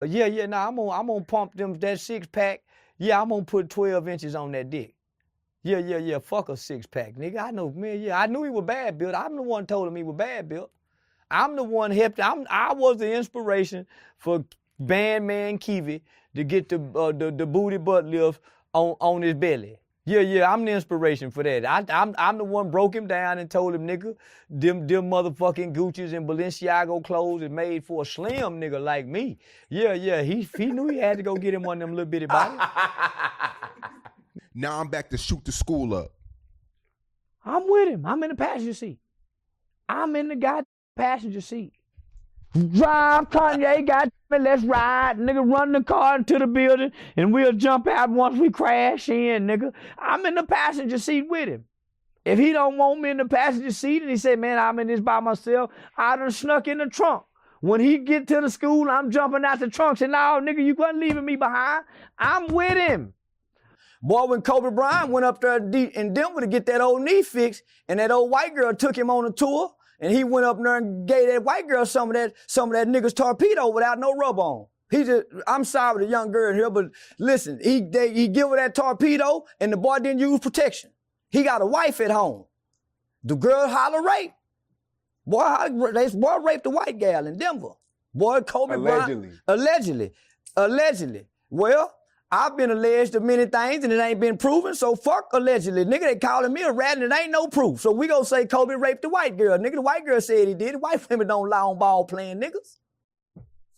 Nah, I'm gonna pump them that 6-pack. Yeah, I'm gonna put 12 inches on that dick. Yeah, fuck a 6-pack, nigga. I know, man, yeah, I knew he was bad built. I'm the one told him he was bad built. I'm the one helped. I was the inspiration for Bandman Kiwi to get the booty butt lift on his belly. Yeah, I'm the inspiration for that. I'm the one broke him down and told him, nigga, them motherfucking Gucci's and Balenciaga clothes is made for a slim nigga like me. Yeah, he knew he had to go get him one of them little bitty bodies. Now I'm back to shoot the school up. I'm with him. I'm in the passenger seat. I'm in the goddamn passenger seat. Drive, Kanye, goddamn it, let's ride. Nigga, run the car into the building and we'll jump out once we crash in, nigga. I'm in the passenger seat with him. If he don't want me in the passenger seat and he say, man, I'm in this by myself, I done snuck in the trunk. When he get to the school, I'm jumping out the trunk saying, no, nigga, you wasn't leaving me behind. I'm with him. Boy, when Kobe Bryant went up there in Denver to get that old knee fixed, and that old white girl took him on a tour, and he went up there and gave that white girl some of that nigga's torpedo without no rub on. I'm sorry with the young girl here, but listen, he give her that torpedo, and the boy didn't use protection. He got a wife at home. The girl holler rape. Boy raped the white gal in Denver. Boy, Kobe Bryant. Allegedly. Well, I've been alleged of many things and it ain't been proven, so fuck allegedly. Nigga, they calling me a rat and it ain't no proof. So we gonna say Kobe raped the white girl. Nigga, the white girl said he did. White women don't lie on ball playing niggas.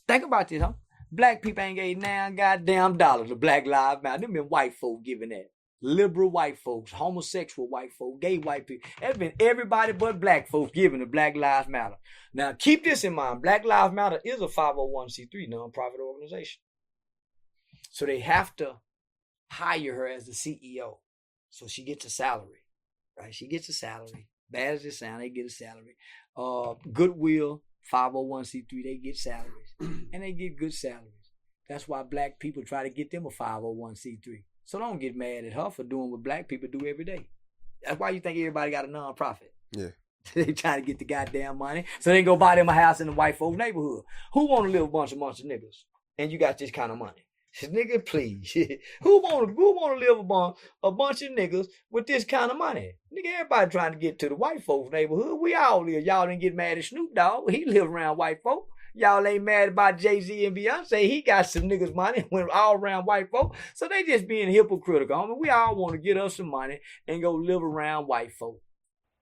Think about this, huh? Black people ain't gave $9 goddamn dollars to Black Lives Matter. Them been white folk giving that. Liberal white folks, homosexual white folk, gay white people. That's been everybody but black folks giving to Black Lives Matter. Now keep this in mind. Black Lives Matter is a 501c3 nonprofit organization. So they have to hire her as the CEO. So she gets a salary, right? She gets a salary. Bad as it sounds, they get a salary. Goodwill, 501c3, they get salaries. And they get good salaries. That's why black people try to get them a 501c3. So don't get mad at her for doing what black people do every day. That's why you think everybody got a nonprofit. Yeah. They trying to get the goddamn money. So they go buy them a house in the white folk neighborhood. Who want to live a bunch of niggas? And you got this kind of money. Nigga, please. Who wanna live a bunch of niggas with this kind of money? Nigga, everybody trying to get to the white folks neighborhood. We all live. Y'all didn't get mad at Snoop Dogg. He live around white folk. Y'all ain't mad about Jay-Z and Beyonce. He got some niggas money went all around white folk. So they just being hypocritical. I mean, we all want to get us some money and go live around white folk.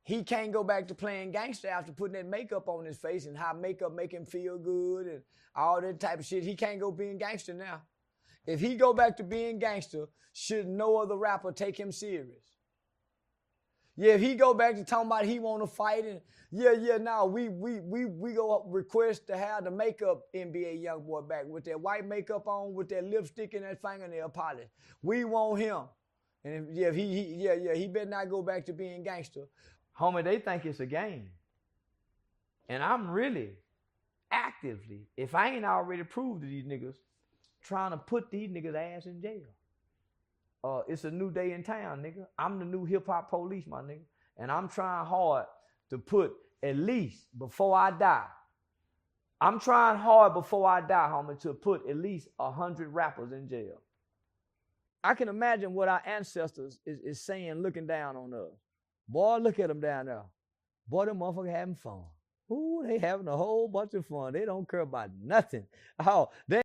He can't go back to playing gangster after putting that makeup on his face and how makeup make him feel good and all that type of shit. He can't go being gangster now. If he go back to being gangster, should no other rapper take him serious? Yeah, if he go back to talking about he want to fight and we go request to have the makeup NBA young boy back with that white makeup on, with that lipstick and that fingernail polish. We want him. And if he better not go back to being gangster. Homie, they think it's a game. And I'm really actively, if I ain't already proved to these niggas, trying to put these niggas' ass in jail. It's a new day in town, nigga. I'm the new hip-hop police, my nigga. And I'm trying hard to put at least, before I die, homie, to put at least 100 rappers in jail. I can imagine what our ancestors is saying looking down on us. Boy, look at them down there. Boy, them motherfuckers having fun. Ooh, they having a whole bunch of fun. They don't care about nothing. Oh, they